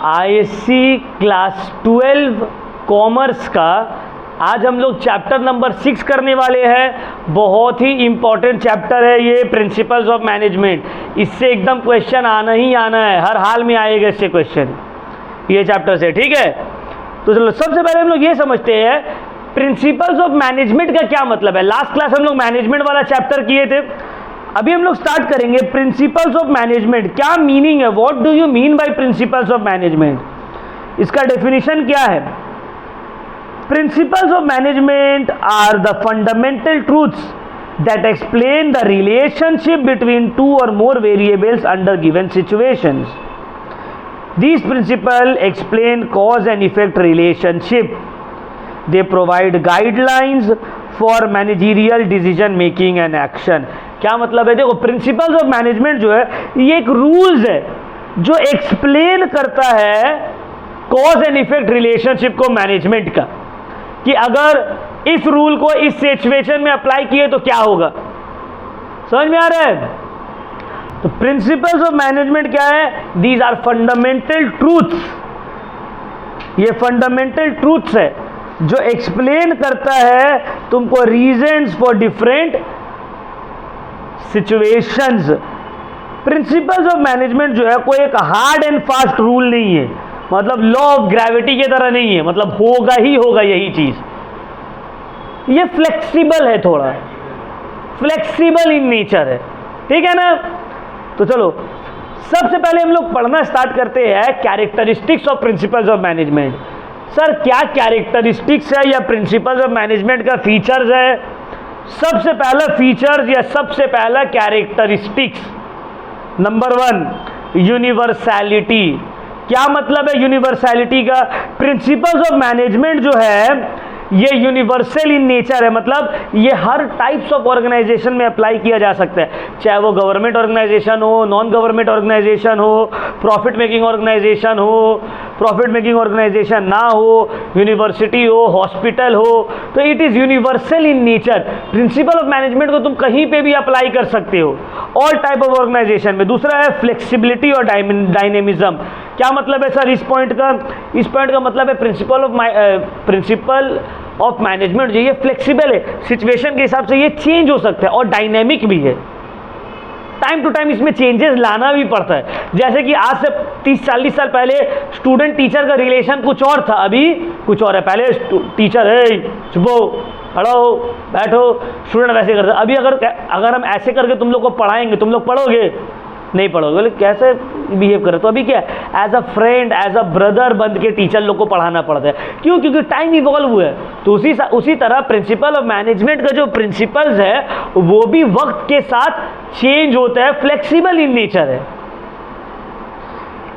ISC class 12 commerce का आज हम लोग चैप्टर नंबर 6 करने वाले हैं। बहुत ही इंपॉर्टेंट चैप्टर है ये, प्रिंसिपल्स ऑफ मैनेजमेंट। इससे एकदम क्वेश्चन आना ही आना है, हर हाल में आएगा इससे क्वेश्चन ये चैप्टर से, ठीक है। तो चलो सबसे पहले हम लोग ये समझते हैं प्रिंसिपल्स ऑफ मैनेजमेंट का क्या मतलब है। लास्ट क्लास हम लोग मैनेजमेंट वाला चैप्टर किए थे, अभी हम लोग स्टार्ट करेंगे प्रिंसिपल्स ऑफ मैनेजमेंट। क्या मीनिंग है, what do you mean by principles of management, इसका डेफिनेशन क्या है। Principles of management are the fundamental truths that explain the relationship between two or more variables under given situations. These principles explain cause and effect relationship. They provide guidelines for managerial decision making and action. क्या मतलब है, देखो principles of management जो है ये एक rules है जो एक्सप्लेन करता है कॉज एंड इफेक्ट रिलेशनशिप को मैनेजमेंट का, कि अगर इस रूल को इस सिचुएशन में अप्लाई किए तो क्या होगा। समझ में आ रहा है। तो प्रिंसिपल्स ऑफ मैनेजमेंट क्या है, दीज आर फंडामेंटल ट्रूथ्स। ये फंडामेंटल ट्रूथ्स है जो एक्सप्लेन करता है तुमको reasons for different situations. Principles of management जो है कोई एक हार्ड एंड फास्ट रूल नहीं है, मतलब लॉ ऑफ ग्रेविटी की तरह नहीं है, मतलब होगा ही होगा यही चीज। ये फ्लेक्सिबल है, थोड़ा फ्लेक्सिबल इन नेचर है, ठीक है ना। तो चलो सबसे पहले हम लोग पढ़ना स्टार्ट करते हैं characteristics of principles of management. Sir क्या कैरेक्टरिस्टिक्स है या प्रिंसिपल्स ऑफ मैनेजमेंट का फीचर्स है। सबसे पहला फीचर्स या सबसे पहला कैरेक्टरिस्टिक्स, नंबर 1 यूनिवर्सैलिटी। क्या मतलब है यूनिवर्सैलिटी का। प्रिंसिपल्स ऑफ मैनेजमेंट जो है ये यूनिवर्सल इन नेचर है, मतलब ये हर टाइप्स ऑफ ऑर्गेनाइजेशन में अप्लाई किया जा सकता है, चाहे वो गवर्नमेंट ऑर्गेनाइजेशन हो, नॉन गवर्नमेंट ऑर्गेनाइजेशन हो, प्रॉफिट मेकिंग ऑर्गेनाइजेशन हो, प्रॉफिट मेकिंग ऑर्गेनाइजेशन ना हो, यूनिवर्सिटी हो, हॉस्पिटल हो, तो it is universal in nature. Principal of management को तुम कहीं पे भी अप्लाई कर सकते हो, ऑल टाइप ऑफ ऑर्गेनाइजेशन में। दूसरा है फ्लेक्सिबिलिटी और डायनेमिज्म। क्या मतलब है सर इस पॉइंट का मतलब है प्रिंसिपल ऑफ मैनेजमेंट जो ये फ्लेक्सिबल है, सिचुएशन के हिसाब से ये चेंज हो सकता है और डायनेमिक भी है। टाइम टू टाइम इसमें चेंजेस लाना भी पड़ता है। जैसे कि आज से 30-40 साल पहले स्टूडेंट टीचर का रिलेशन कुछ और था, अभी कुछ और है। पहले टीचर है चुपो, पढ़ो, बैठो, स्टूडेंट वैसे करते। अभी अगर हम ऐसे करके तुम लोग को पढ़ाएंगे, तुम लोग पढ़ोगे नहीं पढ़ोगे, बोले कैसे बिहेव करे। तो अभी क्या as a friend, as a brother बन के टीचर लोग को पढ़ाना पड़ता है। क्यों, क्योंकि टाइम इवॉल्व हुआ है। तो उसी तरह प्रिंसिपल ऑफ मैनेजमेंट का जो प्रिंसिपल्स है वो भी वक्त के साथ चेंज होता है, फ्लेक्सिबल इन नेचर है।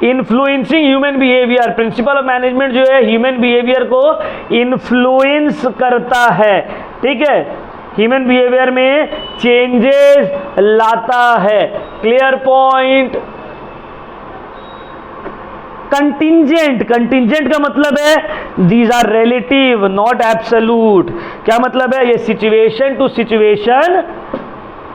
Influencing human behaviour, principal of management जो है ह्यूमन बिहेवियर को इन्फ्लुएंस करता है, ठीक है। ह्यूमन बिहेवियर में चेंजेस लाता है। Clear point. कंटिंजेंट का मतलब है these are relative not absolute. क्या मतलब है, ये सिचुएशन टू सिचुएशन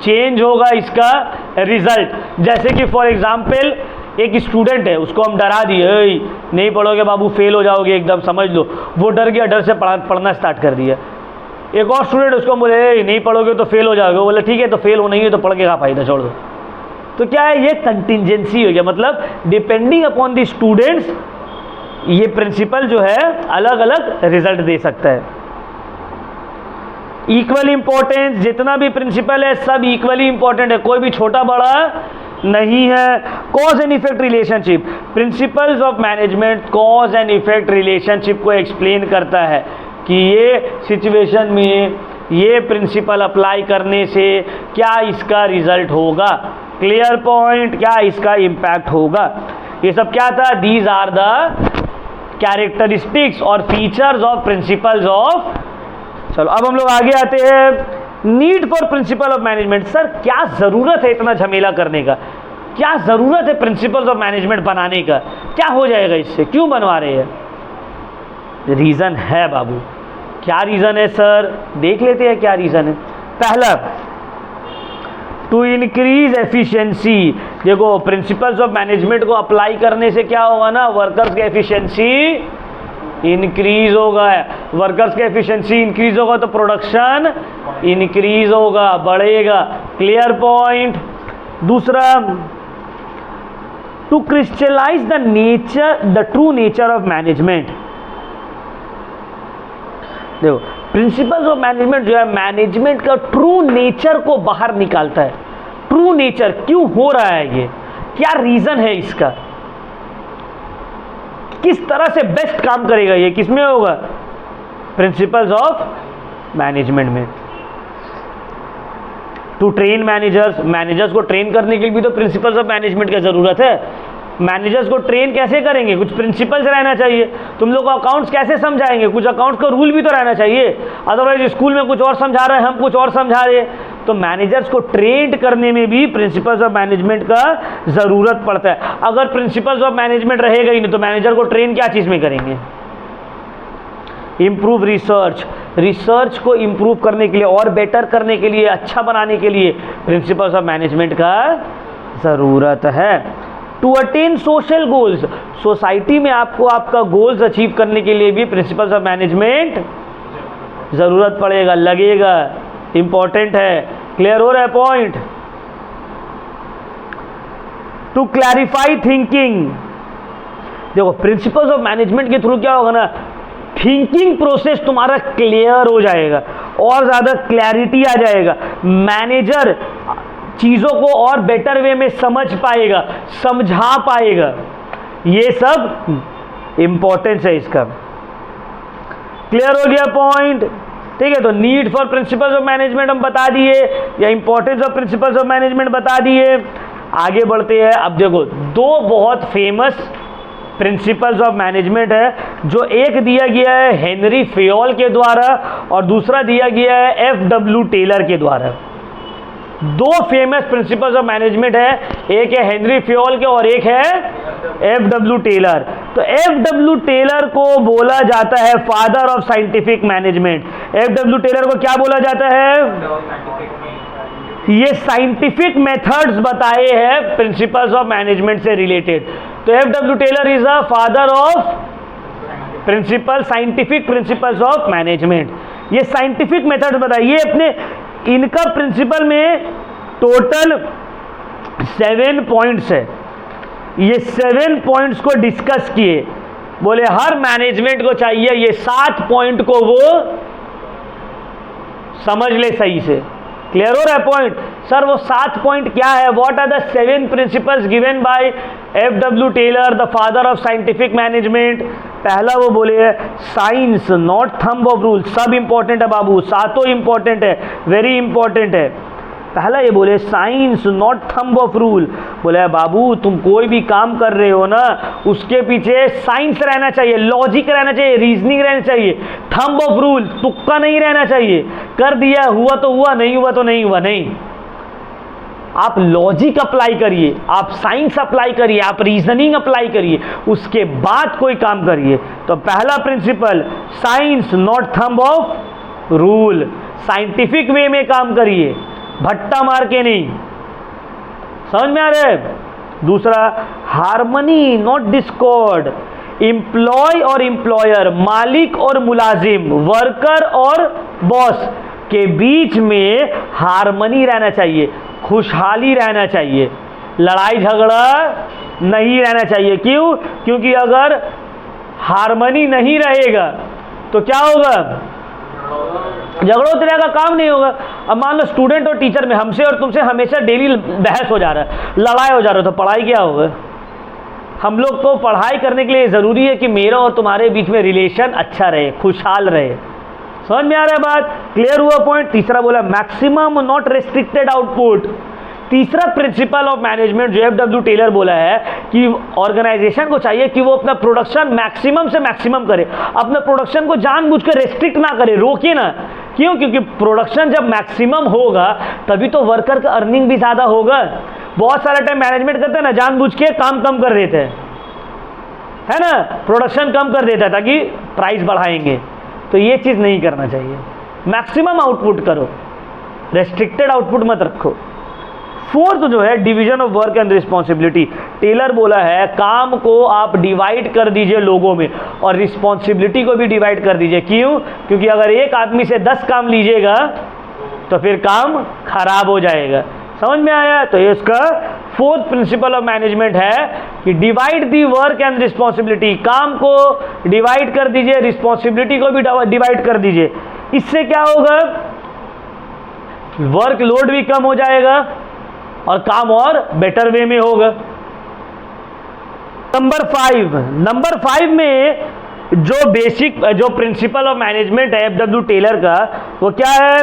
चेंज होगा इसका रिजल्ट। जैसे कि फॉर एग्जाम्पल एक स्टूडेंट है, उसको हम डरा दिए, नहीं पढ़ोगे बाबू फेल हो जाओगे एकदम, समझ लो। वो डर गया, डर से पढ़ना स्टार्ट कर दिया। एक और स्टूडेंट उसको बोले नहीं पढ़ोगे तो फेल हो जाओगे, बोले ठीक है तो फेल होना ही है तो पढ़ के क्या फायदा, छोड़ दो। तो क्या है, ये कंटिंजेंसी हो गया, मतलब डिपेंडिंग अपॉन द स्टूडेंट्स ये प्रिंसिपल जो है अलग अलग रिजल्ट दे सकता है। इक्वल इंपॉर्टेंस, जितना भी प्रिंसिपल है सब इक्वली इंपॉर्टेंट है, कोई भी छोटा बड़ा नहीं है। Cause and effect relationship, principles of management cause and effect relationship को एक्सप्लेन करता है कि ये सिचुएशन में ये प्रिंसिपल अप्लाई करने से क्या इसका रिजल्ट होगा। क्लियर पॉइंट, क्या इसका इम्पैक्ट होगा। ये सब क्या था, दीज आर द कैरेक्टरिस्टिक्स और फीचर्स ऑफ प्रिंसिपल्स ऑफ। चलो अब हम लोग आगे आते हैं, need for principal of management. Sir क्या जरूरत है इतना झमेला करने का, क्या जरूरत है प्रिंसिपल्स ऑफ मैनेजमेंट बनाने का, क्या हो जाएगा इससे, क्यों बनवा रहे हैं। रीजन है बाबू। क्या रीजन है सर, देख लेते हैं क्या रीजन है। पहला, टू इंक्रीज एफिशिएंसी। देखो प्रिंसिपल्स ऑफ मैनेजमेंट को अप्लाई करने से क्या होगा ना, वर्कर्स की एफिशिएंसी इंक्रीज होगा। वर्कर्स की एफिशिएंसी इंक्रीज होगा तो प्रोडक्शन इंक्रीज होगा, बढ़ेगा। Clear point. दूसरा, to crystallize the nature, the true nature of management. देखो प्रिंसिपल्स ऑफ मैनेजमेंट जो है मैनेजमेंट का ट्रू नेचर को बाहर निकालता है। ट्रू नेचर क्यों हो रहा है, ये क्या रीजन है इसका, किस तरह से बेस्ट काम करेगा, ये किसमें होगा, प्रिंसिपल्स ऑफ मैनेजमेंट में। टू ट्रेन मैनेजर्स, मैनेजर्स को ट्रेन करने के लिए भी तो प्रिंसिपल्स ऑफ मैनेजमेंट की जरूरत है। मैनेजर्स को ट्रेन कैसे करेंगे, कुछ प्रिंसिपल्स रहना चाहिए। तुम लोग को अकाउंट्स कैसे समझाएंगे, कुछ अकाउंट्स का रूल भी तो रहना चाहिए। अदरवाइज स्कूल में कुछ और समझा रहे हैं, हम कुछ और समझा रहे हैं। तो मैनेजर्स को ट्रेन करने में भी प्रिंसिपल्स ऑफ मैनेजमेंट का ज़रूरत पड़ता है। अगर प्रिंसिपल्स ऑफ मैनेजमेंट रहेगा ही नहीं तो मैनेजर को ट्रेन क्या चीज़ में करेंगे। इम्प्रूव रिसर्च, रिसर्च को इम्प्रूव करने के लिए और बेटर करने के लिए, अच्छा बनाने के लिए प्रिंसिपल्स ऑफ मैनेजमेंट का ज़रूरत है। To attain social goals, society में आपको आपका गोल्स अचीव करने के लिए भी प्रिंसिपल्स ऑफ मैनेजमेंट ज़रूरत पड़ेगा, लगेगा, इंपॉर्टेंट है। क्लियर हो रहा है पॉइंट। टू क्लैरिफाई थिंकिंग, देखो प्रिंसिपल्स ऑफ मैनेजमेंट के थ्रू क्या होगा ना, थिंकिंग प्रोसेस तुम्हारा क्लियर हो जाएगा और ज़्यादा क्लैरिटी आ जाएगा। मैनेजर चीज़ों को और बेटर वे में समझ पाएगा, समझा पाएगा। ये सब इंपॉर्टेंस है इसका। क्लियर हो गया पॉइंट, ठीक है। तो need for principles of management हम बता दिए, या importance of principles of management बता दिए। आगे बढ़ते हैं। अब देखो दो बहुत फेमस प्रिंसिपल्स ऑफ मैनेजमेंट है, जो एक दिया गया है हेनरी फेयोल के द्वारा और दूसरा दिया गया है एफ.डब्ल्यू. टेलर के द्वारा। दो फेमस प्रिंसिपल्स ऑफ मैनेजमेंट है, एक है हेनरी फेयोल के और एक है एफ.डब्ल्यू. टेलर। तो एफ.डब्ल्यू. टेलर को बोला जाता है father of scientific management. F W. Taylor को क्या बोला जाता है, ये साइंटिफिक मेथड्स बताए हैं प्रिंसिपल्स ऑफ मैनेजमेंट से रिलेटेड। तो F W. Taylor is a father of principle, scientific principles of management. ये साइंटिफिक मेथड बताइए, ये अपने इनका प्रिंसिपल में टोटल 7 पॉइंट्स है। ये 7 पॉइंट्स को डिस्कस किए, बोले हर मैनेजमेंट को चाहिए ये 7 पॉइंट को वो समझ ले सही से। क्लियर हो रहा है पॉइंट। सर वो 7 पॉइंट क्या है, what are the 7 principles given by F W. Taylor, the father of scientific management. पहला वो बोले है science not thumb of rule. सब इंपॉर्टेंट है बाबू, सातों इंपॉर्टेंट है, वेरी इंपॉर्टेंट है। पहला ये बोले science not thumb of rule. बोले बाबू तुम कोई भी काम कर रहे हो ना, उसके पीछे साइंस रहना चाहिए, लॉजिक रहना चाहिए, रीजनिंग रहना चाहिए। थंब ऑफ रूल, तुक्का नहीं रहना चाहिए। कर दिया हुआ तो हुआ, नहीं हुआ तो नहीं हुआ, नहीं। आप लॉजिक अप्लाई करिए, आप साइंस अप्लाई करिए, आप रीजनिंग अप्लाई करिए, उसके बाद कोई काम करिए। तो पहला principle science not thumb of rule, scientific way में काम करिए, भट्टा मार के नहीं। समझ में आ रहा है। दूसरा हार्मनी नॉट डिस्कॉर्ड, एम्प्लॉय और एम्प्लॉयर, मालिक और मुलाजिम, वर्कर और बॉस के बीच में हार्मनी रहना चाहिए, खुशहाली रहना चाहिए, लड़ाई झगड़ा नहीं रहना चाहिए। क्यों? क्योंकि अगर हार्मनी नहीं रहेगा तो क्या होगा, झगड़ों तरह का काम नहीं होगा। अब मान लो स्टूडेंट और टीचर में हमसे और तुमसे हमेशा डेली बहस हो जा रहा है, लड़ाई हो जा रहा है, तो पढ़ाई क्या होगा। हम लोग को पढ़ाई करने के लिए ज़रूरी है कि मेरा और तुम्हारे बीच में रिलेशन अच्छा रहे, खुशहाल रहे। समझ में आ रहा है बात, क्लियर हुआ पॉइंट। तीसरा बोला मैक्सिमम नॉट रेस्ट्रिक्टेड आउटपुट। तीसरा प्रिंसिपल ऑफ मैनेजमेंट जो एफ.डब्ल्यू. टेलर बोला है कि ऑर्गेनाइजेशन को चाहिए कि वो अपना प्रोडक्शन मैक्सिमम से मैक्सिमम करे, अपने प्रोडक्शन को जानबूझकर रेस्ट्रिक्ट ना करे, रोके ना। क्यों? क्योंकि प्रोडक्शन जब मैक्सिमम होगा तभी तो वर्कर का अर्निंग भी ज़्यादा होगा। बहुत सारा टाइम मैनेजमेंट करते हैं ना, जानबूझ के काम कम कर देते हैं, है ना, प्रोडक्शन कम कर देता है ताकि प्राइस बढ़ाएंगे। तो ये चीज़ नहीं करना चाहिए, मैक्सिमम आउटपुट करो, रेस्ट्रिक्टेड आउटपुट मत रखो। फोर्थ जो है division of work and responsibility. Taylor बोला है काम को आप डिवाइड कर दीजिए लोगों में और रिस्पॉन्सिबिलिटी को भी डिवाइड कर दीजिए। क्यों? क्योंकि अगर एक आदमी से 10 काम लीजिएगा तो फिर काम खराब हो जाएगा। समझ में आया? तो ये इसका फोर्थ प्रिंसिपल ऑफ मैनेजमेंट है कि divide the work and responsibility. काम को डिवाइड कर दीजिए, रिस्पॉन्सिबिलिटी को भी डिवाइड कर दीजिए। इससे क्या होगा? वर्क लोड भी कम हो जाएगा और काम और बेटर वे में होगा। नंबर 5 में जो बेसिक जो प्रिंसिपल ऑफ मैनेजमेंट है एफडब्ल्यू टेलर का, वो क्या है?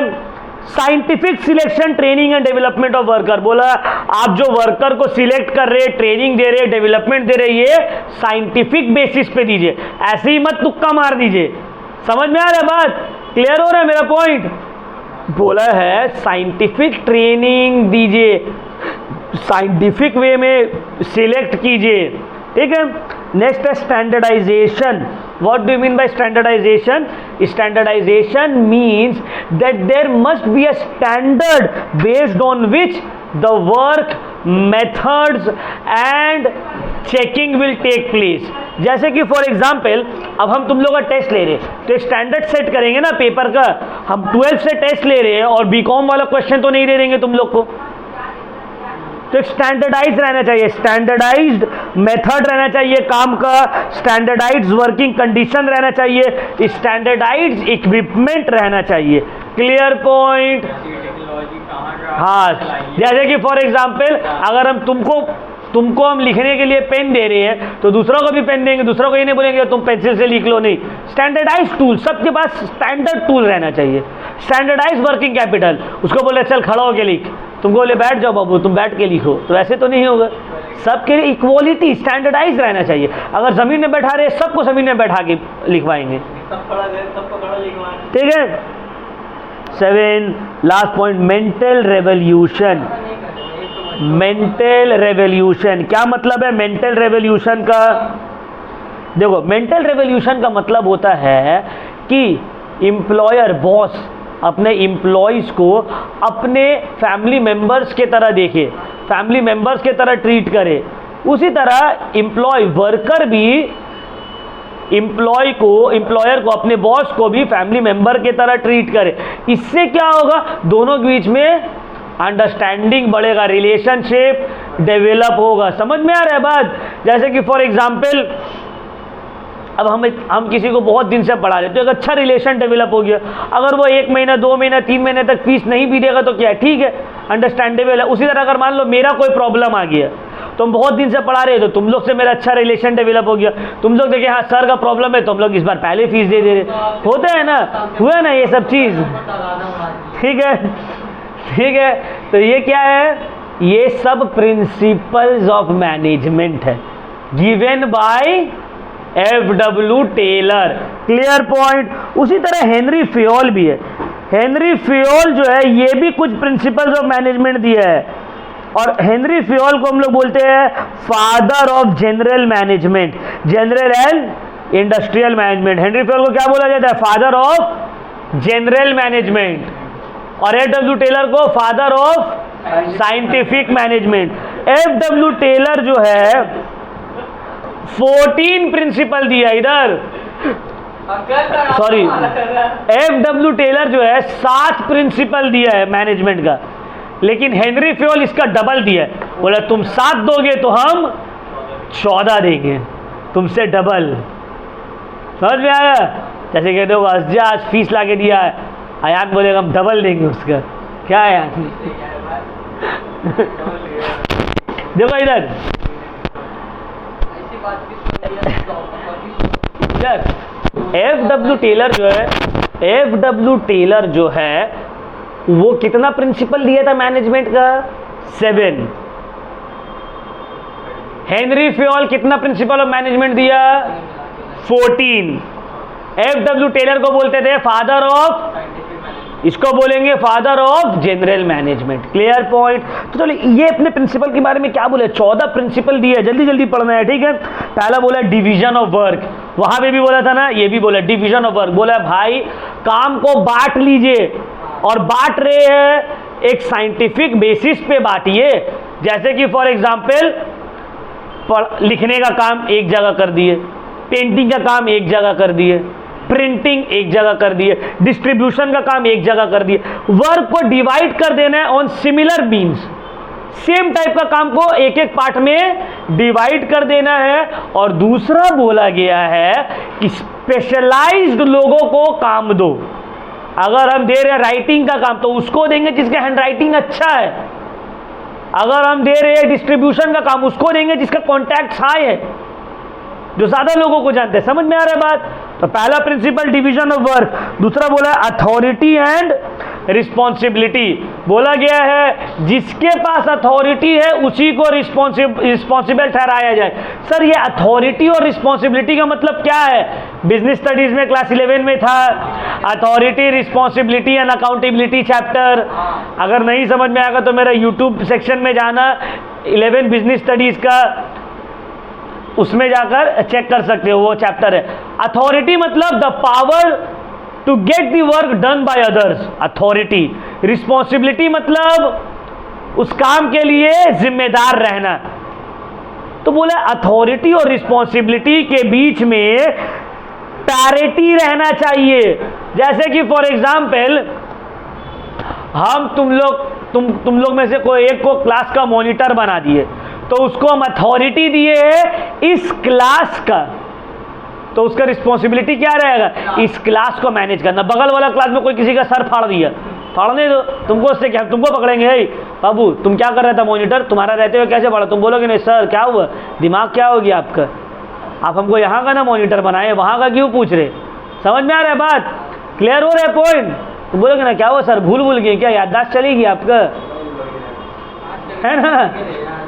Scientific selection, training and development of worker. बोला आप जो वर्कर को सिलेक्ट कर रहे, ट्रेनिंग दे रहे, डेवलपमेंट दे रहे, ये साइंटिफिक बेसिस पे दीजिए, ऐसे ही मत तुक्का मार दीजिए। समझ में आ रहा है बात? क्लियर हो रहा है मेरा पॉइंट? बोला है साइंटिफिक ट्रेनिंग दीजिए, साइंटिफिक वे में सिलेक्ट कीजिए, ठीक है। नेक्स्ट है standardisation. What do you mean by standardisation? Standardisation means that there must be a standard based on which the work methods and checking will take place. जैसे कि for example अब हम तुम लोग का टेस्ट ले रहे हैं तो एक स्टैंडर्ड सेट करेंगे ना पेपर का। हम 12th से टेस्ट ले रहे हैं और बीकॉम वाला क्वेश्चन तो नहीं दे देंगे तुम लोग को, तो एक स्टैंडर्डाइज रहना चाहिए, स्टैंडर्डाइज्ड मेथड रहना चाहिए काम का, स्टैंडर्डाइज्ड वर्किंग कंडीशन रहना चाहिए, स्टैंडर्डाइज्ड इक्विपमेंट रहना चाहिए। Clear point? हाँ, जैसे कि फॉर एग्जाम्पल अगर हम तुमको हम लिखने के लिए पेन दे रहे हैं तो दूसरों को भी पेन देंगे, दूसरों को ये नहीं बोलेंगे तुम पेंसिल से लिख लो, नहीं। स्टैंडर्डाइज टूल, सबके पास स्टैंडर्ड टूल रहना चाहिए। स्टैंडर्डाइज वर्किंग कैपिटल, उसको बोले चल खड़ा होके लिख, तुमको बोले बैठ जाओ बाबू तुम बैठ के लिखो, तो ऐसे तो नहीं होगा। सबके लिए इक्वालिटी, स्टैंडर्डाइज रहना चाहिए। अगर जमीन में बैठा रहे सबको जमीन में बैठा के लिखवाएंगे, ठीक है। 7 last point, mental revolution. Mental revolution क्या मतलब है? मेंटल रेवोल्यूशन का देखो, मेंटल रेवोल्यूशन का मतलब होता है कि एम्प्लॉयर, बॉस अपने एम्प्लॉयज़ को अपने फैमिली मेंबर्स के तरह देखे, फैमिली मेंबर्स के तरह ट्रीट करे। उसी तरह वर्कर भी एम्प्लॉयर को, अपने बॉस को भी फैमिली मेंबर के तरह ट्रीट करे। इससे क्या होगा? दोनों के बीच में अंडरस्टैंडिंग बढ़ेगा, रिलेशनशिप डेवलप होगा। समझ में आ रहा है बात? जैसे कि फॉर एग्जाम्पल अब हम किसी को बहुत दिन से पढ़ा रहे तो एक अच्छा रिलेशन डेवलप हो गया। अगर वो 1 महीना 2 महीना 3 महीने तक फीस नहीं भी देगा तो क्या है, ठीक है, अंडरस्टैंडेबल है। उसी तरह अगर मान लो मेरा कोई प्रॉब्लम आ गया तो हम बहुत दिन से पढ़ा रहे हो तो तुम लोग से मेरा अच्छा रिलेशन डेवलप हो गया। तुम लोग देखे हाँ सर का प्रॉब्लम है तो हम लोग इस बार पहले फीस दे रहे, होता है ना, हुआ ना ये सब चीज़, ठीक है, ठीक है। तो ये क्या है? ये सब प्रिंसिपल्स ऑफ मैनेजमेंट है given by F W Taylor. Clear point? उसी तरह हेनरी फ्योल भी है। हेनरी फ्योल जो है ये भी कुछ प्रिंसिपल्स ऑफ मैनेजमेंट दिया है और हेनरी फ्योल को हम लोग बोलते हैं father of general management, general and industrial management. Henri Fayol को क्या बोला जाता है? Father of general management. और एफडब्ल्यू टेलर को father of scientific management. F W Taylor जो है 14 प्रिंसिपल दिया इधर, सॉरी, एफडब्ल्यू टेलर जो है 7 प्रिंसिपल दिया है मैनेजमेंट का, लेकिन हेनरी फ्योल इसका डबल दिया है। बोला तुम 7 दोगे तो हम 14 देंगे, तुमसे डबल। समझ में आया? जैसे कहते हो आज फीस ला के दिया है, आयान बोलेगा हम डबल देंगे उसका। क्या है आयान? देखो इधर एफडब्ल्यू टेलर जो है वो कितना प्रिंसिपल दिया था मैनेजमेंट का? 7। हेनरी फ्योल कितना प्रिंसिपल ऑफ मैनेजमेंट दिया? 14। एफडब्ल्यू टेलर को बोलते थे फादर ऑफ, इसको बोलेंगे father of general management. Clear point? तो चलो ये अपने प्रिंसिपल के बारे में क्या बोले, 14 प्रिंसिपल दिए, जल्दी जल्दी पढ़ना है, ठीक है। पहला बोला डिवीजन ऑफ वर्क, वहां पे भी बोला था ना, ये भी बोला डिवीजन ऑफ वर्क। बोला भाई काम को बांट लीजिए, और बांट रहे हैं एक साइंटिफिक बेसिस पे बांटिए। जैसे कि फॉर एग्जाम्पल लिखने का काम एक जगह कर दिए, पेंटिंग का काम एक जगह कर दिए, प्रिंटिंग एक जगह कर दिए, डिस्ट्रीब्यूशन का काम एक जगह कर दिए। वर्क को डिवाइड कर देना है on similar means, same type का काम को एक एक पार्ट में डिवाइड कर देना है। और दूसरा बोला गया है कि स्पेशलाइज्ड लोगों को काम दो। अगर हम दे रहे हैं राइटिंग का काम तो उसको देंगे जिसके हैंड राइटिंग अच्छा है। अगर हम दे रहे हैं डिस्ट्रीब्यूशन का काम उसको देंगे जिसका कॉन्टैक्ट हाई है, जो ज्यादा लोगों को जानते हैं। समझ में आ रहा है बात? तो पहला प्रिंसिपल डिवीजन ऑफ वर्क, दूसरा बोला अथॉरिटी एंड रिस्पॉन्सिबिलिटी। बोला गया है जिसके पास अथॉरिटी है उसी को रिस्पॉन्सिबल ठहराया जाए। सर ये अथॉरिटी और रिस्पॉन्सिबिलिटी का मतलब क्या है? बिजनेस स्टडीज में क्लास 11 में था authority, responsibility and accountability chapter. अगर नहीं समझ में आएगा तो मेरा यूट्यूब सेक्शन में जाना, 11 बिजनेस स्टडीज का, उसमें जाकर चेक कर सकते हो, वो चैप्टर है। अथॉरिटी मतलब the power to get the work done by others, authority. Responsibility मतलब उस काम के लिए जिम्मेदार रहना। तो बोले अथॉरिटी और रिस्पॉन्सिबिलिटी के बीच में पैरिटी रहना चाहिए। जैसे कि फॉर एग्जाम्पल हम तुम लोग में से कोई एक को क्लास का मॉनिटर बना दिए, तो उसको हम अथॉरिटी दिए है इस क्लास का, तो उसका रिस्पॉन्सिबिलिटी क्या रहेगा? इस क्लास को मैनेज करना। बगल वाला क्लास में कोई किसी का सर फाड़ दिया, फाड़ने दो, तुमको उससे क्या, तुमको पकड़ेंगे। हे बाबू तुम क्या कर रहा था मॉनिटर, तुम्हारा रहते हुए कैसे पढ़ा? तुम बोलोगे नहीं सर क्या हुआ, दिमाग क्या हो गया आपका, आप हमको यहाँ का ना मॉनिटर बनाए, वहाँ का क्यों पूछ रहे? समझ में आ रहा है बात? क्लियर हो रहा है पॉइंट? तुम बोलोगे ना क्या हुआ सर, भूल गए क्या, याददाश्त चलेगी आपका, है ना?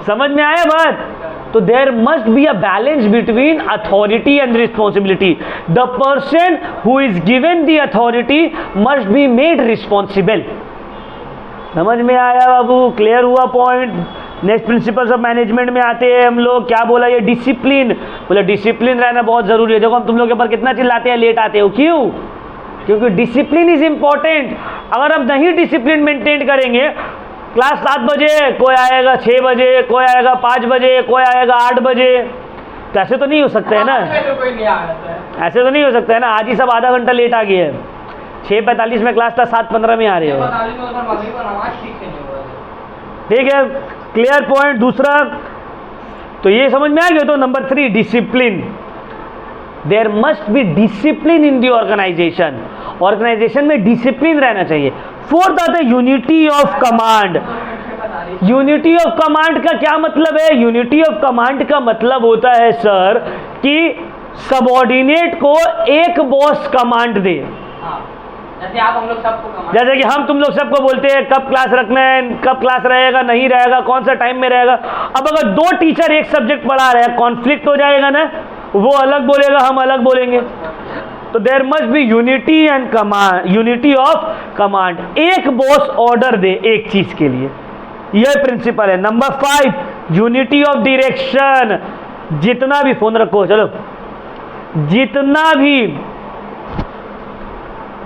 समझ में आया बात? तो there must be a balance between authority and responsibility. The person who is given the authority must be made responsible. समझ में आया बाबू? क्लियर हुआ point? Next principles of management में आते हैं हम लोग। क्या बोला ये? डिसिप्लिन। बोले डिसिप्लिन रहना बहुत जरूरी है। देखो हम तुम लोग के ऊपर कितना चिल्लाते हैं, लेट आते हो, क्यों? क्योंकि डिसिप्लिन इज इंपॉर्टेंट। अगर हम नहीं डिसिप्लिन मेंटेन करेंगे, क्लास 7 बजे, कोई आएगा 6 बजे, कोई आएगा 5 बजे, कोई आएगा 8 बजे, तो ऐसे तो नहीं हो सकते है ना? ऐसे तो नहीं हो सकता है ना? आज ही सब आधा घंटा लेट आ गए हैं। 6:45 में क्लास था, 7:15 में आ रहे हो। ठीक है, क्लियर पॉइंट। दूसरा तो ये समझ में आ गया। तो number 3 discipline. There must be discipline in the organisation. Organisation में डिसिप्लिन रहना चाहिए। फोर्थ आता है unity of command. Unity of command का क्या मतलब है? यूनिटी ऑफ कमांड का मतलब होता है सर कि सबऑर्डिनेट को एक बॉस कमांड दे। जैसे आप हम लोग सबको, जैसे कि हम तुम लोग सबको बोलते हैं कब क्लास रखना है, कब क्लास रहेगा, नहीं रहेगा, कौन सा टाइम में रहेगा। अब अगर 2 टीचर एक सब्जेक्ट पढ़ा रहे हैं, कॉन्फ्लिक्ट हो जाएगा ना, वो अलग बोलेगा, हम अलग बोलेंगे। तो there must be unity and command, unity of command. एक बॉस ऑर्डर दे एक चीज के लिए, यह प्रिंसिपल है। Number 5 unity of direction. जितना भी, फोन रखो चलो, जितना भी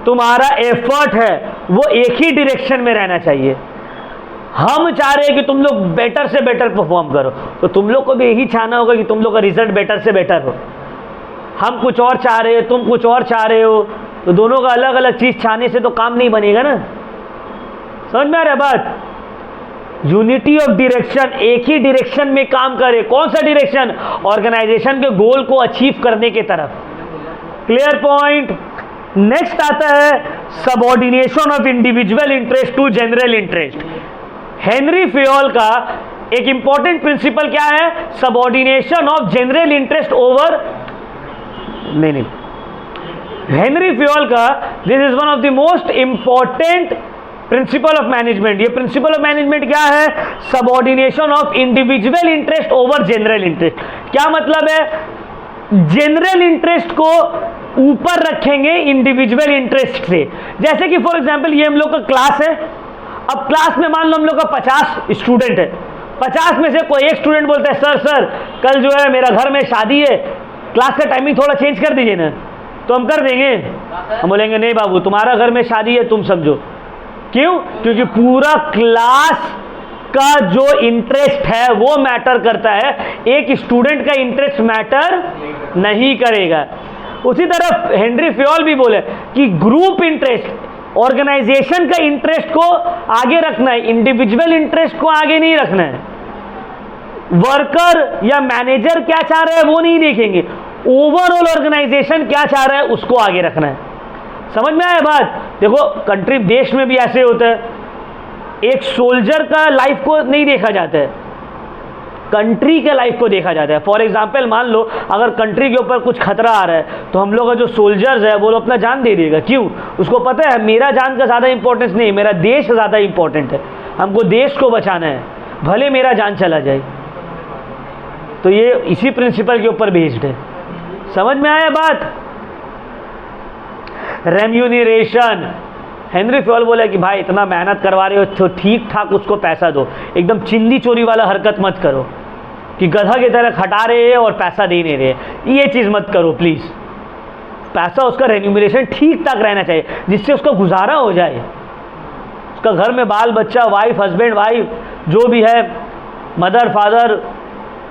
तुम्हारा एफर्ट है वो एक ही डायरेक्शन में रहना चाहिए। हम चाह रहे हैं कि तुम लोग बेटर से बेटर परफॉर्म करो, तो तुम लोग को भी यही चाहना होगा कि तुम लोग का रिजल्ट बेटर से बेटर हो। हम कुछ और चाह रहे हैं, तुम कुछ और चाह रहे हो, तो दोनों का अलग अलग चीज चाहने से तो काम नहीं बनेगा ना। समझ में आ रहा है बात? यूनिटी ऑफ डायरेक्शन, एक ही डायरेक्शन में काम करे। कौन सा डायरेक्शन? ऑर्गेनाइजेशन के गोल को अचीव करने के तरफ। Clear point. नेक्स्ट आता है subordination of individual interest to general interest. Henri Fayol का एक इंपॉर्टेंट प्रिंसिपल क्या है? Subordination of general interest over, नहीं, हेनरी फेयोल का this is one of the most important principle of management. ये principle of management क्या है? Subordination of individual interest over general interest. क्या मतलब है? जनरल इंटरेस्ट को ऊपर रखेंगे इंडिविजुअल इंटरेस्ट से। जैसे कि फॉर एग्जांपल ये हम लोग का क्लास है। अब क्लास में मान लो हम लोग का 50 स्टूडेंट है। 50 में से कोई एक स्टूडेंट बोलता है सर कल जो है मेरा घर में शादी है, क्लास का टाइमिंग थोड़ा चेंज कर दीजिए ना। तो हम कर देंगे? हम बोलेंगे नहीं बाबू, तुम्हारा घर में शादी है, तुम समझो। क्यों? क्योंकि पूरा क्लास का जो इंटरेस्ट है वो मैटर करता है, एक स्टूडेंट का इंटरेस्ट मैटर नहीं करेगा। उसी तरह हेनरी फ्योल भी बोले कि ग्रुप इंटरेस्ट, ऑर्गेनाइजेशन का इंटरेस्ट को आगे रखना है, इंडिविजुअल इंटरेस्ट को आगे नहीं रखना है। वर्कर या मैनेजर क्या चाह रहा है वो नहीं देखेंगे, ओवरऑल ऑर्गेनाइजेशन क्या चाह रहा है उसको आगे रखना है। समझ में आया बात? देखो कंट्री, देश में भी ऐसे होता है, एक सोल्जर का लाइफ को नहीं देखा जाता है, कंट्री के लाइफ को देखा जाता है। फॉर एग्जाम्पल मान लो अगर कंट्री के ऊपर कुछ खतरा आ रहा है तो हम लोग का जो सोल्जर्स है वो लोग अपना जान दे देगा। क्यों? उसको पता है मेरा जान का ज़्यादा इंपॉर्टेंस नहीं, मेरा देश ज़्यादा इंपॉर्टेंट है, हमको देश को बचाना है, भले मेरा जान चला जाए। तो ये इसी प्रिंसिपल के ऊपर बेस्ड है। समझ में आया बात? रेम्यूनरेशन, हेनरी फ्योल बोला कि भाई इतना मेहनत करवा रहे हो तो ठीक ठाक उसको पैसा दो, एकदम चिंदी चोरी वाला हरकत मत करो कि गधा की तरह खटा रहे हैं और पैसा दे नहीं रहे, ये चीज़ मत करो प्लीज़। पैसा उसका रेम्यूनरेशन ठीक ठाक रहना चाहिए जिससे उसका गुजारा हो जाए, उसका घर में बाल बच्चा, वाइफ, हस्बैंड वाइफ जो भी है, मदर फादर,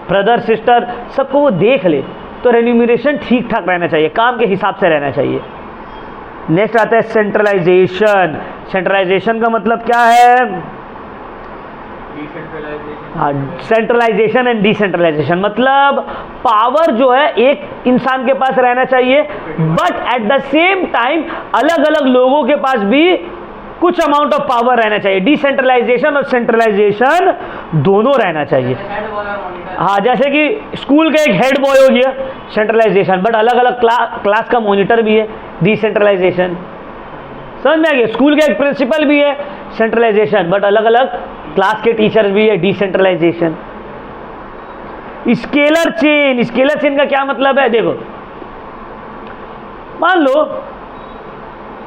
ब्रदर सिस्टर, सबको वो देख ले। तो रेम्यूनरेशन ठीक ठाक रहना चाहिए, काम के हिसाब से रहना चाहिए। नेक्स्ट आता है सेंट्रलाइजेशन। सेंट्रलाइजेशन का मतलब क्या है? सेंट्रलाइजेशन एंड डिसेंट्रलाइजेशन, मतलब पावर जो है एक इंसान के पास रहना चाहिए, but at the same time अलग अलग लोगों के पास भी कुछ अमाउंट ऑफ पावर रहना चाहिए। डिसेंट्रलाइजेशन और सेंट्रलाइजेशन दोनों रहना चाहिए। हाँ, जैसे कि स्कूल का एक हेड बॉय हो गया सेंट्रलाइजेशन, बट अलग अलग क्लास का मॉनिटर भी है डिसेंट्रलाइजेशन। समझ में आ गया? स्कूल का एक प्रिंसिपल भी है सेंट्रलाइजेशन, बट अलग अलग क्लास के टीचर्स भी है decentralisation. Scalar chain, scalar chain का क्या मतलब है? देखो मान लो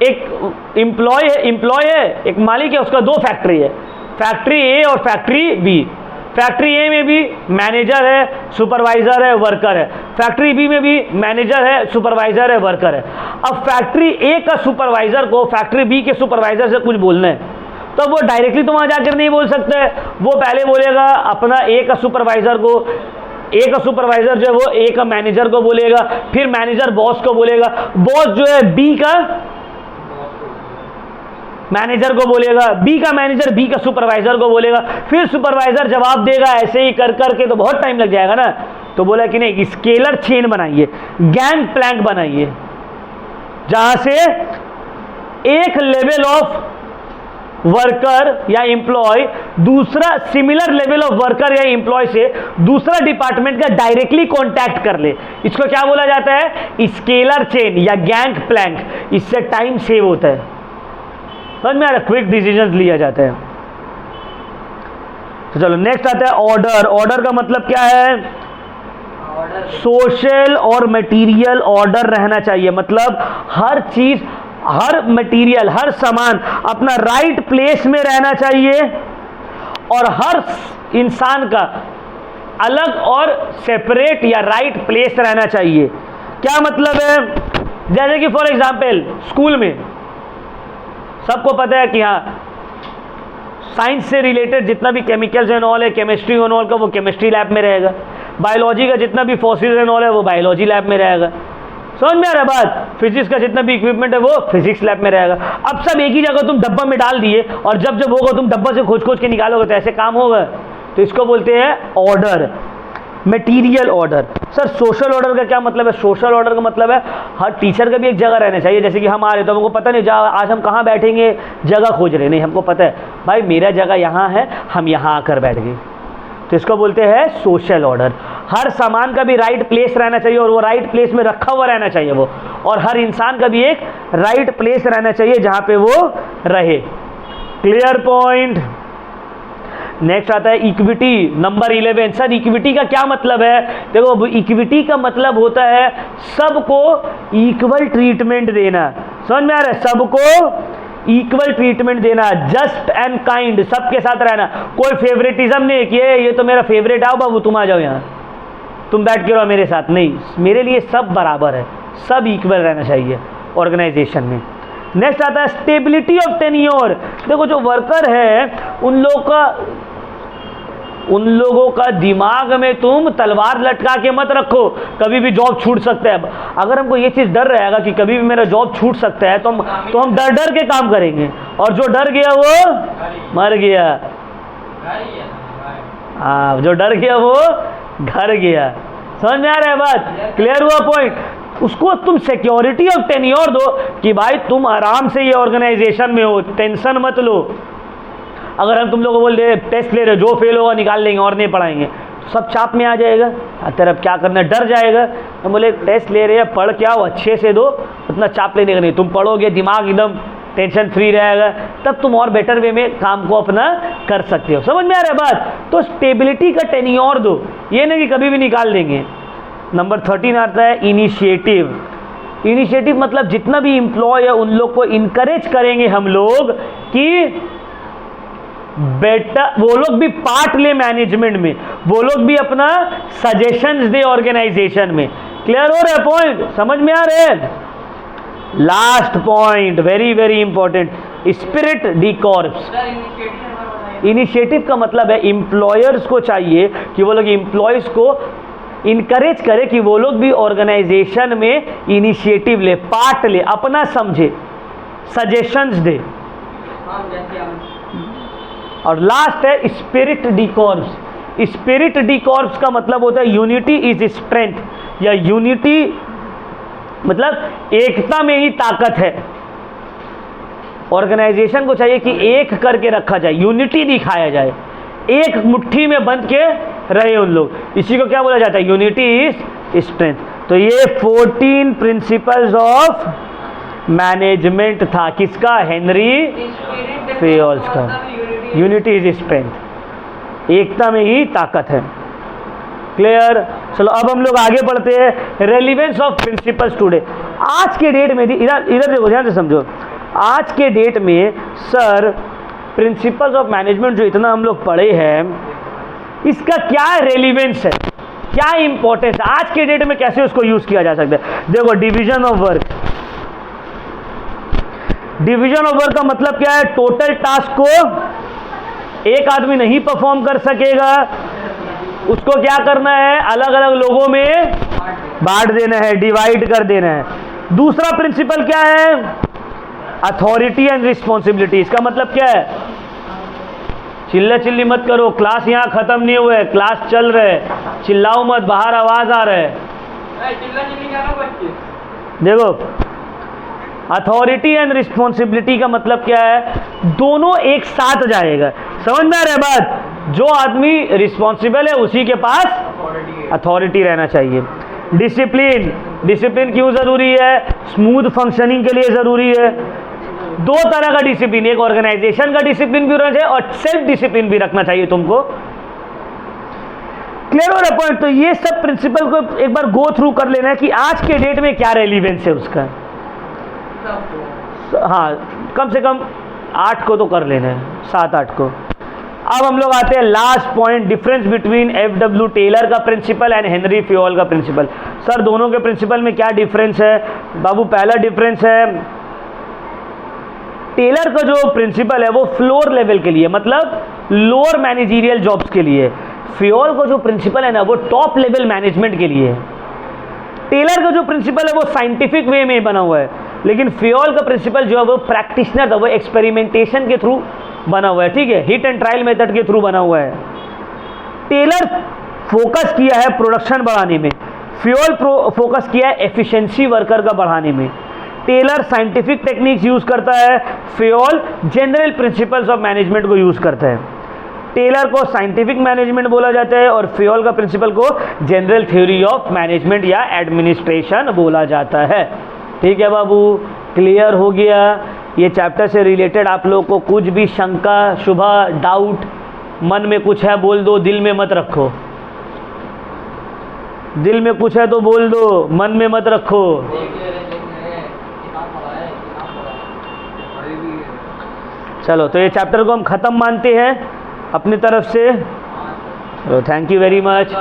एक एम्प्लॉय है, एक मालिक है, उसका 2 फैक्ट्री है, फैक्ट्री ए और फैक्ट्री बी। फैक्ट्री ए में भी मैनेजर है, सुपरवाइजर है, वर्कर है। फैक्ट्री बी में भी मैनेजर है, सुपरवाइजर है, वर्कर है। अब फैक्ट्री ए का सुपरवाइजर को फैक्ट्री बी के सुपरवाइजर से कुछ बोलना है तो वो डायरेक्टली तो वहां जाकर नहीं बोल सकते, वो पहले बोलेगा अपना ए का सुपरवाइजर को, ए का सुपरवाइजर जो है वो ए का मैनेजर को बोलेगा, फिर मैनेजर बॉस को बोलेगा, बॉस जो है बी का मैनेजर को बोलेगा, बी का मैनेजर बी का सुपरवाइजर को बोलेगा, फिर सुपरवाइजर जवाब देगा। ऐसे ही कर करके तो बहुत टाइम लग जाएगा ना। तो बोला कि नहीं, स्केलर चेन बनाइए, गैंग प्लैंक बनाइए, जहां से एक लेवल ऑफ वर्कर या एम्प्लॉय दूसरा सिमिलर लेवल ऑफ वर्कर या एम्प्लॉय से दूसरा डिपार्टमेंट का डायरेक्टली कांटेक्ट कर ले। इसको क्या बोला जाता है? स्केलर चेन या गैंग प्लैंक। इससे टाइम सेव होता है, समझ में आ रहा? क्विक डिसीजन लिया जाता है। तो चलो नेक्स्ट आता है ऑर्डर। ऑर्डर का मतलब क्या है? सोशल और मटेरियल ऑर्डर रहना चाहिए, मतलब हर चीज, हर मटेरियल, हर सामान अपना राइट प्लेस में रहना चाहिए और हर इंसान का अलग और सेपरेट या राइट प्लेस रहना चाहिए। क्या मतलब है? जैसे कि फॉर एग्जांपल स्कूल में सबको पता है कि हाँ साइंस से रिलेटेड जितना भी केमिकल्स एंड ऑल है, केमिस्ट्री एंड ऑल का वो केमिस्ट्री लैब में रहेगा, बायोलॉजी का जितना भी फॉसिल्स एंड ऑल है वो बायोलॉजी लैब में रहेगा। समझ में आ रहा बात? फिजिक्स का जितना भी इक्विपमेंट है वो फिजिक्स लैब में रहेगा। अब सब एक ही जगह तुम डब्बा में डाल दिए और जब जब होगा तुम डब्बा से खोज खोज के निकालोगे तो ऐसे काम होगा। तो इसको बोलते हैं order, material order. Sir social order का क्या मतलब है? सोशल ऑर्डर का मतलब है हर टीचर का भी एक जगह रहना चाहिए। जैसे कि हम आ रहे तो हमको पता नहीं आज हम कहाँ बैठेंगे, जगह खोज रहे, नहीं हमको पता है भाई मेरा जगह यहाँ है, हम यहाँ आकर बैठ गए, तो इसको बोलते हैं सोशल ऑर्डर। हर सामान का भी राइट प्लेस रहना चाहिए और वो राइट प्लेस में रखा हुआ रहना चाहिए वो, और हर इंसान का भी एक राइट प्लेस रहना चाहिए जहाँ पे वो रहे। Clear point? नेक्स्ट आता है इक्विटी, नंबर 11। सर इक्विटी का क्या मतलब है? देखो इक्विटी का मतलब होता है सबको इक्वल ट्रीटमेंट देना। समझ में आ रहा है? सबको इक्वल ट्रीटमेंट देना, जस्ट एंड काइंड, सबके साथ रहना, कोई फेवरेटिज्म नहीं कि ये तो मेरा फेवरेट, आओ बाबू तुम आ जाओ यहाँ, तुम बैठ के रहो मेरे साथ, नहीं, मेरे लिए सब बराबर है, सब इक्वल रहना चाहिए ऑर्गेनाइजेशन में। नेक्स्ट आता है स्टेबिलिटी ऑफ टेन्योर। देखो जो वर्कर है उन लोगों का दिमाग में तुम तलवार लटका के मत रखो, कभी भी जॉब छूट सकता है। अगर हमको ये चीज़ डर रहेगा कि कभी भी मेरा जॉब छूट सकता है तो हम डर डर के काम करेंगे, और जो डर गया वो मर गया। हाँ, जो डर गया वो घर गया। समझ में आ रहा है बात? क्लियर हुआ पॉइंट? उसको तुम सिक्योरिटी ऑफ टेन्योर दो कि भाई तुम आराम से ये ऑर्गेनाइजेशन में हो, टेंशन मत लो। अगर हम तुम लोगों को बोल टेस्ट ले रहे, जो फेल होगा निकाल लेंगे और नहीं पढ़ाएंगे, तो सब चाप में आ जाएगा। तेरा क्या करना, डर जाएगा। हम बोले टेस्ट ले रहे हैं, पढ़ के आओ, अच्छे से दो, उतना चाप लेने का नहीं। तुम पढ़ोगे, दिमाग एकदम टेंशन फ्री रहेगा, तब तुम और बेटर वे में काम को अपना कर सकते हो। समझ में आ रहा है बात? तो स्टेबिलिटी का टेन्योर दो, ये नहीं कि कभी भी निकाल देंगे। नंबर 13 आता है इनिशिएटिव। इनिशिएटिव मतलब जितना भी एम्प्लॉय है उन लोग को इनकरेज करेंगे हम लोग कि बेटा वो लोग भी पार्ट ले मैनेजमेंट में, वो लोग भी अपना सजेशंस दे ऑर्गेनाइजेशन में। क्लियर हो रहा है पॉइंट? समझ में आ रहा है? Last point very very important, spirit D corps. Initiative का मतलब है एम्प्लॉयर्स को चाहिए कि वो लोग एम्प्लॉयज को इनकरेज करे कि वो लोग भी ऑर्गेनाइजेशन में इनिशिएटिव ले, पार्ट ले, अपना समझे, सजेशंस दे। और लास्ट है spirit D corps. Spirit D corps का मतलब होता है यूनिटी इज स्ट्रेंथ, या यूनिटी मतलब एकता में ही ताकत है। ऑर्गेनाइजेशन को चाहिए कि एक करके रखा जाए, यूनिटी दिखाया जाए, एक मुट्ठी में बंध के रहे उन लोग। इसी को क्या बोला जाता है? Unity is strength. तो ये 14 प्रिंसिपल्स ऑफ मैनेजमेंट था। किसका? हेनरी फेयोल्स का। यूनिटी इज स्ट्रेंथ, एकता में ही ताकत है। क्लियर? चलो अब हम लोग आगे बढ़ते हैं। Relevance of principles today. आज के डेट में इधर देखो, ध्यान से समझो। आज के डेट में सर प्रिंसिपल्स ऑफ मैनेजमेंट जो इतना हम लोग पढ़े हैं, इसका क्या रेलिवेंस है, क्या इंपॉर्टेंस है, आज के डेट में कैसे उसको यूज किया जा सकता है? देखो, division of work. Division of work का मतलब क्या है? टोटल टास्क को एक आदमी नहीं परफॉर्म कर सकेगा, उसको क्या करना है? अलग अलग लोगों में बांट देना है, डिवाइड कर देना है। दूसरा प्रिंसिपल क्या है? Authority and responsibility. इसका मतलब क्या है? चिल्ला चिल्ली मत करो, क्लास यहाँ खत्म नहीं हुआ है, क्लास चल रहा है, चिल्लाओ मत, बाहर आवाज आ रहा है। देखो, अथॉरिटी एंड रिस्पॉन्सिबिलिटी का मतलब क्या है? दोनों एक साथ जाएगा। समझ में आ रहा है बात? जो आदमी रिस्पॉन्सिबल है उसी के पास अथॉरिटी रहना चाहिए। डिसिप्लिन। डिसिप्लिन क्यों जरूरी है? स्मूथ फंक्शनिंग के लिए जरूरी है। दो तरह का डिसिप्लिन, एक ऑर्गेनाइजेशन का डिसिप्लिन भी होना चाहिए और सेल्फ डिसिप्लिन भी रखना चाहिए तुमको। क्लियर हो रहा है पॉइंट? तो ये सब प्रिंसिपल को एक बार गो थ्रू कर लेना है कि आज के डेट में क्या रेलिवेंस है उसका। हाँ, कम से कम 8 को तो कर लेना है, 7-8 को। अब हम लोग आते हैं last point, difference between F W. Taylor का प्रिंसिपल एंड हेनरी फेयोल का प्रिंसिपल। सर दोनों के प्रिंसिपल में क्या डिफरेंस है? बाबू, पहला डिफरेंस है, टेलर का जो प्रिंसिपल है वो फ्लोर लेवल के लिए, मतलब लोअर मैनेजरियल जॉब्स के लिए। फेयोल का जो प्रिंसिपल है ना, वो टॉप लेवल मैनेजमेंट के लिए है। टेलर का जो प्रिंसिपल है वो साइंटिफिक वे में बना हुआ है, लेकिन फेयोल का प्रिंसिपल जो है वो प्रैक्टिशनर था, वो एक्सपेरिमेंटेशन के थ्रू बना हुआ है। ठीक है, हिट एंड ट्रायल मेथड के थ्रू बना हुआ है। टेलर फोकस किया है प्रोडक्शन बढ़ाने में, फेयोल फोकस किया है एफिशिएंसी वर्कर का बढ़ाने में। टेलर साइंटिफिक टेक्निक्स यूज करता है, Fayol general principles of management को यूज करता है। टेलर को साइंटिफिक मैनेजमेंट बोला जाता है और फेयोल का प्रिंसिपल को जनरल थ्योरी ऑफ मैनेजमेंट या एडमिनिस्ट्रेशन बोला जाता है। ठीक है बाबू, क्लियर हो गया? ये चैप्टर से रिलेटेड आप लोग को कुछ भी शंका, शुभा, डाउट, मन में कुछ है बोल दो, दिल में मत रखो। दिल में कुछ है तो बोल दो, मन में मत रखो। चलो, तो ये चैप्टर को हम ख़त्म मानते हैं अपनी तरफ से। Thank you very much.